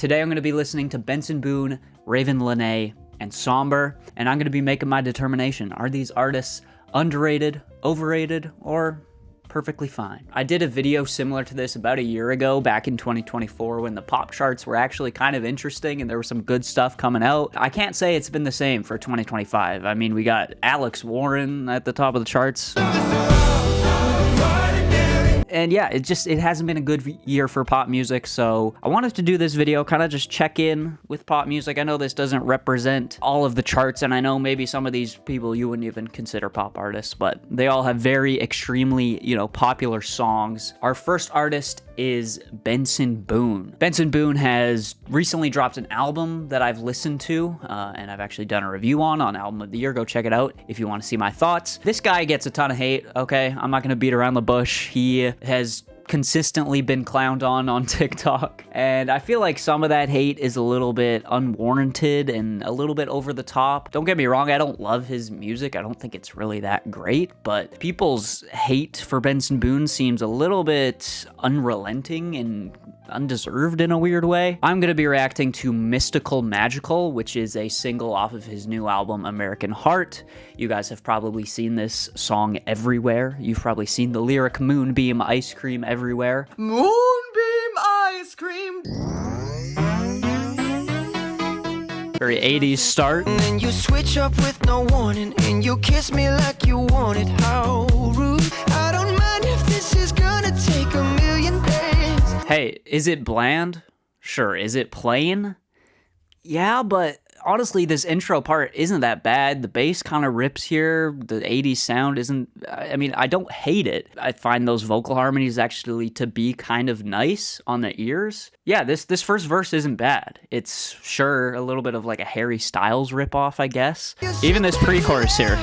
Today I'm going to be listening to Benson Boone, Ravyn Lenae, and Sombr, and I'm going to be making my determination. Are these artists underrated, overrated, or perfectly fine? I did a video similar to this about a year ago, back in 2024, when the pop charts were actually kind of interesting and there was some good stuff coming out. I can't say it's been the same for 2025. I mean, we got Alex Warren at the top of the charts. And yeah, it hasn't been a good year for pop music, so I wanted to do this video, kind of just check in with pop music. I know this doesn't represent all of the charts, and I know maybe some of these people you wouldn't even consider pop artists, but they all have very extremely, popular songs. Our first artist is Benson Boone. Benson Boone has recently dropped an album that I've listened to, and I've actually done a review on Album of the Year. Go check it out if you want to see my thoughts. This guy gets a ton of hate, okay? I'm not gonna beat around the bush. He has consistently been clowned on TikTok, and I feel like some of that hate is a little bit unwarranted and a little bit over the top. Don't get me wrong, I don't love his music. I don't think it's really that great, but people's hate for Benson Boone seems a little bit unrelenting and undeserved in a weird way. I'm gonna be reacting to Mystical Magical, which is a single off of his new album American Heart. You guys have probably seen this song everywhere. You've probably seen the lyric Moonbeam Ice Cream everywhere. Moonbeam ice cream. Very 80s start. And then you switch up with no warning, and you kiss me like you want it. How rude. I don't mind if this is gonna take a million days. Hey, is it bland? Sure. Is it plain? Yeah, but honestly, this intro part isn't that bad. The bass kind of rips here. The 80s sound isn't, I mean, I don't hate it. I find those vocal harmonies actually to be kind of nice on the ears. Yeah, this first verse isn't bad. It's sure a little bit of like a Harry Styles ripoff, I guess. Even this pre-chorus here,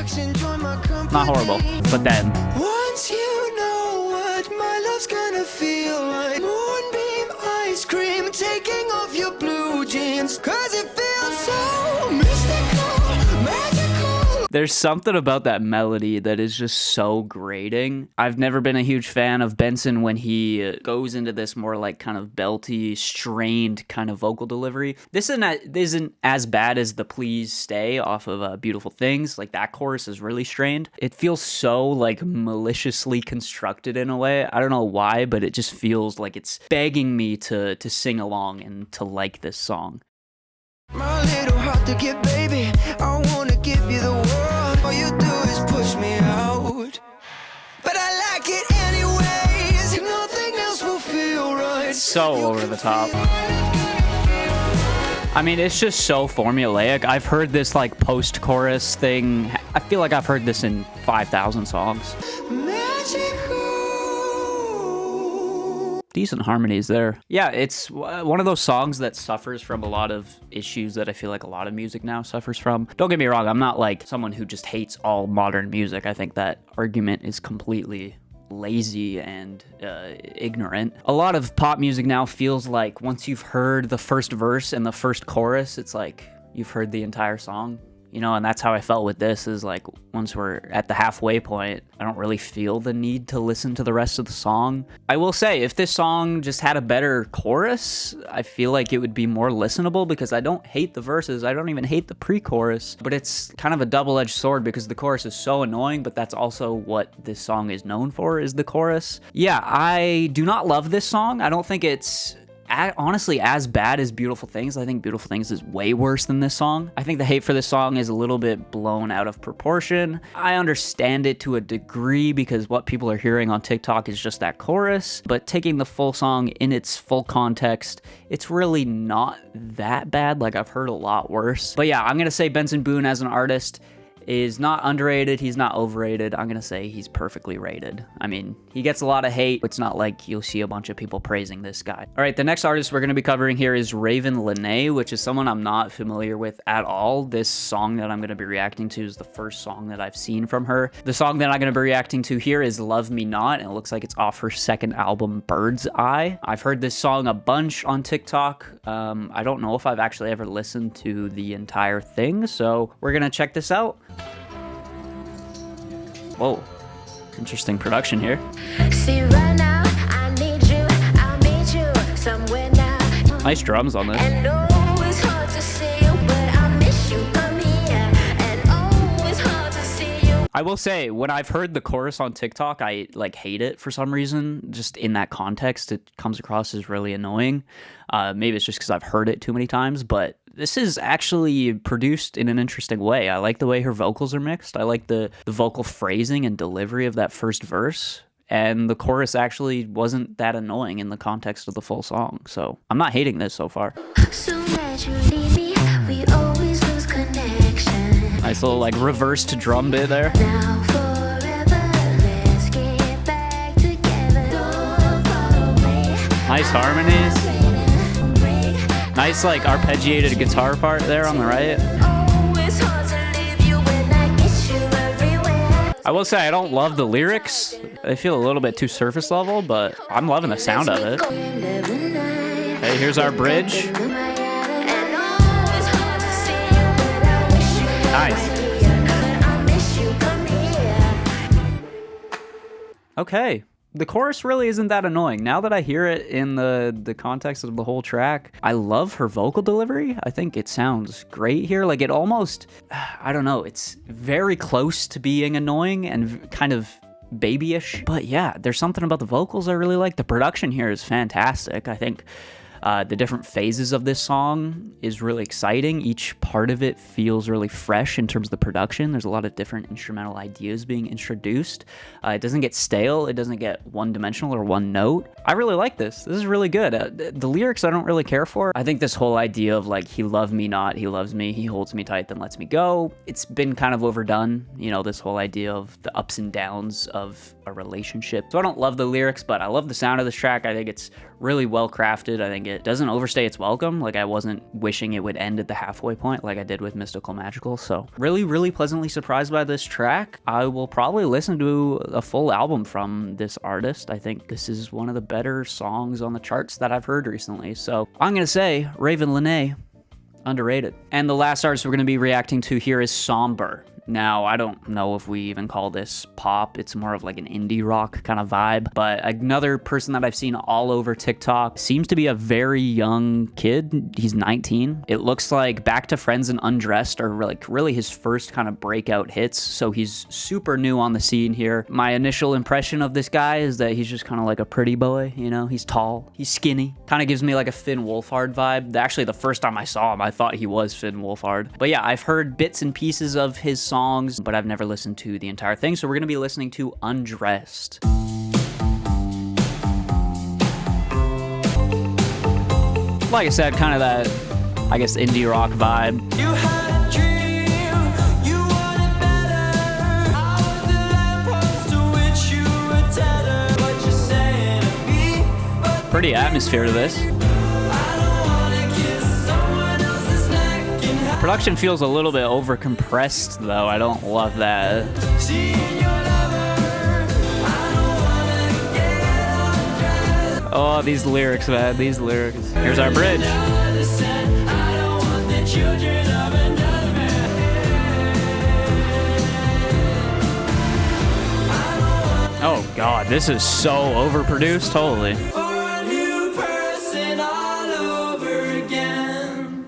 not horrible. But then, once you know what my love's gonna feel like, moonbeam ice cream, taking off your blue jeans, 'cause it feels so mystical, magical. there's something about that melody that is just so grating. I've never been a huge fan of Benson when he goes into this more like kind of belty, strained kind of vocal delivery. This isn't as bad as the Please Stay off of Beautiful Things. Like, that chorus is really strained. It feels so like maliciously constructed in a way. I don't know why, but it just feels like it's begging me to sing along and to like this song. My little heart to get, baby, I wanna give you the world. All you do is push me out, but I like it anyways. Nothing else will feel right. So over the top. I mean, it's just so formulaic. I've heard this like post-chorus thing. I feel like I've heard this in 5,000 songs. Magical. Decent harmonies there. Yeah, it's one of those songs that suffers from a lot of issues that I feel like a lot of music now suffers from. Don't get me wrong, I'm not like someone who just hates all modern music. I think that argument is completely lazy and ignorant. A lot of pop music now feels like once you've heard the first verse and the first chorus, it's like you've heard the entire song. And that's how I felt with this, is like once we're at the halfway point, I don't really feel the need to listen to the rest of the song. I will say, if this song just had a better chorus, I feel like it would be more listenable, because I don't hate the verses. I don't even hate the pre-chorus, but it's kind of a double-edged sword because the chorus is so annoying, but that's also what this song is known for, is the chorus. Yeah, I do not love this song. I don't think it's honestly as bad as Beautiful Things. I think Beautiful Things is way worse than this song. I think the hate for this song is a little bit blown out of proportion. I understand it to a degree because what people are hearing on TikTok is just that chorus, but taking the full song in its full context, it's really not that bad. Like, I've heard a lot worse. But yeah, I'm gonna say Benson Boone as an artist is not underrated, he's not overrated. I'm gonna say he's perfectly rated. I mean, he gets a lot of hate. It's not like you'll see a bunch of people praising this guy. All right, the next artist we're gonna be covering here is Ravyn Lenae, which is someone I'm not familiar with at all. This song that I'm gonna be reacting to is the first song that I've seen from her. The song that I'm gonna be reacting to here is Love Me Not, and it looks like it's off her second album, Bird's Eye. I've heard this song a bunch on TikTok. I don't know if I've actually ever listened to the entire thing, so we're gonna check this out. Whoa, interesting production here. See, right now, I need you, I'll meet you somewhere now. Nice drums on this. And oh, it's hard to see you, but I miss you. Come here. And oh, it's hard to see you. I will say, when I've heard the chorus on TikTok, I like hate it for some reason. Just in that context, it comes across as really annoying. Maybe it's just because I've heard it too many times, but this is actually produced in an interesting way. I like the way her vocals are mixed. I like the vocal phrasing and delivery of that first verse. And the chorus actually wasn't that annoying in the context of the full song. So I'm not hating this so far. Soon as you leave me, we always lose connection. Nice little like reversed drum bit there. Now forever, let's get back together. Don't follow me. Nice harmonies. Nice like arpeggiated guitar part there on the right. Oh, it's hard to leave you when I get you everywhere. I will say I don't love the lyrics. They feel a little bit too surface level, but I'm loving the sound of it. Hey, here's our bridge. Nice. Okay. The chorus really isn't that annoying. Now that I hear it in the context of the whole track, I love her vocal delivery. I think it sounds great here. Like it almost, I don't know, it's very close to being annoying and kind of babyish. But yeah, there's something about the vocals I really like. The production here is fantastic. I think the different phases of this song is really exciting. Each part of it feels really fresh in terms of the production. There's a lot of different instrumental ideas being introduced. It doesn't get stale. It doesn't get one-dimensional or one note. I really like this. This is really good. The lyrics I don't really care for. I think this whole idea of like, he loved me not, he loves me, he holds me tight, then lets me go. It's been kind of overdone, you know, this whole idea of the ups and downs of a relationship. So I don't love the lyrics, but I love the sound of this track. I think it's really well crafted. I think it doesn't overstay its welcome. Like I wasn't wishing it would end at the halfway point like I did with Mystical Magical. So really, really pleasantly surprised by this track. I will probably listen to a full album from this artist. I think this is one of the better songs on the charts that I've heard recently. So I'm going to say Ravyn Lenae, underrated. And the last artist we're going to be reacting to here is Sombr. Now, I don't know if we even call this pop. It's more of like an indie rock kind of vibe. But another person that I've seen all over TikTok seems to be a very young kid. He's 19. It looks like Back to Friends and Undressed are like really his first kind of breakout hits. So he's super new on the scene here. My initial impression of this guy is that he's just kind of like a pretty boy, you know? He's tall, he's skinny. Kind of gives me like a Finn Wolfhard vibe. Actually, the first time I saw him, I thought he was Finn Wolfhard. But yeah, I've heard bits and pieces of his songs, but I've never listened to the entire thing. So we're gonna be listening to Undressed. Like I said, kind of that, I guess, indie rock vibe. You had a dream, you wanted better. I was the lamppost to which you were tethered. What you're saying to me, but Pretty atmosphere to this. I don't wanna kiss someone else's neck and have Production feels a little bit over compressed though. I don't love that. seen your lover. I don't wanna get undressed. Oh, these lyrics, man, these lyrics. Here's our bridge. Another set, I don't want the children of another man. Oh God, this is so overproduced, holy. For a new person all over again.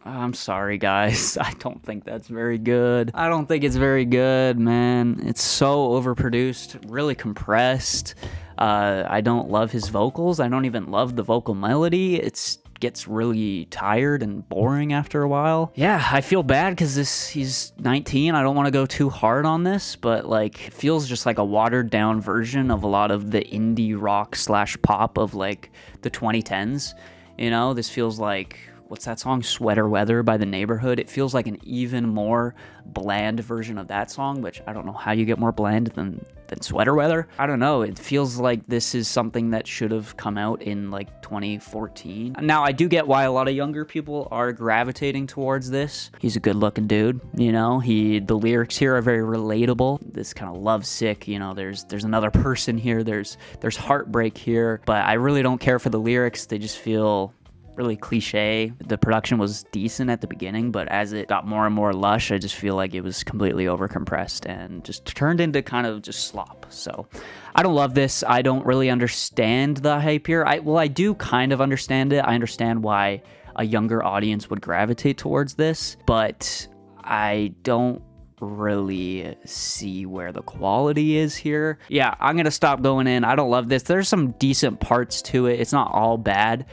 I'm sorry, guys. I don't think that's very good. I don't think it's very good, man. It's so overproduced, really compressed. I don't love his vocals. I don't even love the vocal melody. It gets really tired and boring after a while. Yeah, I feel bad because he's 19. I don't want to go too hard on this, but like it feels just like a watered down version of a lot of the indie rock / pop of like the 2010s. You know, this feels like, what's that song, Sweater Weather by The Neighborhood? It feels like an even more bland version of that song, which I don't know how you get more bland than Sweater Weather. I don't know. It feels like this is something that should have come out in like 2014. Now, I do get why a lot of younger people are gravitating towards this. He's a good looking dude, you know? The lyrics here are very relatable. This kind of lovesick, you know, there's another person here, there's heartbreak here, but I really don't care for the lyrics. They just feel really cliche. The production was decent at the beginning, but as it got more and more lush, I just feel like it was completely overcompressed and just turned into kind of just slop. So I don't love this. I don't really understand the hype here. I do kind of understand it. I understand why a younger audience would gravitate towards this, but I don't really see where the quality is here. Yeah, I'm gonna stop going in. I don't love this. There's some decent parts to it. It's not all bad,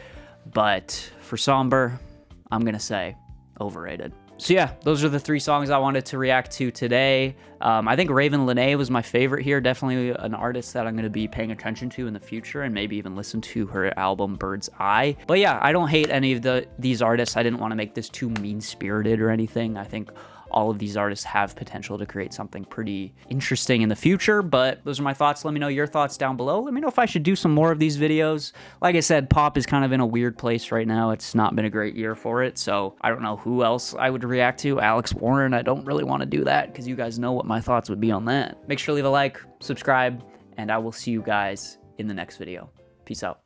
but for Sombr, I'm gonna say overrated. So yeah, those are the 3 songs I wanted to react to today. I think Ravyn Lenae was my favorite here. Definitely an artist that I'm going to be paying attention to in the future and maybe even listen to her album Bird's Eye. But yeah, I don't hate any of these artists. I didn't want to make this too mean-spirited or anything. I think all of these artists have potential to create something pretty interesting in the future, but those are my thoughts. Let me know your thoughts down below. Let me know if I should do some more of these videos. Like I said, pop is kind of in a weird place right now. It's not been a great year for it, so I don't know who else I would react to. Alex Warren, I don't really want to do that because you guys know what my thoughts would be on that. Make sure to leave a like, subscribe, and I will see you guys in the next video. Peace out.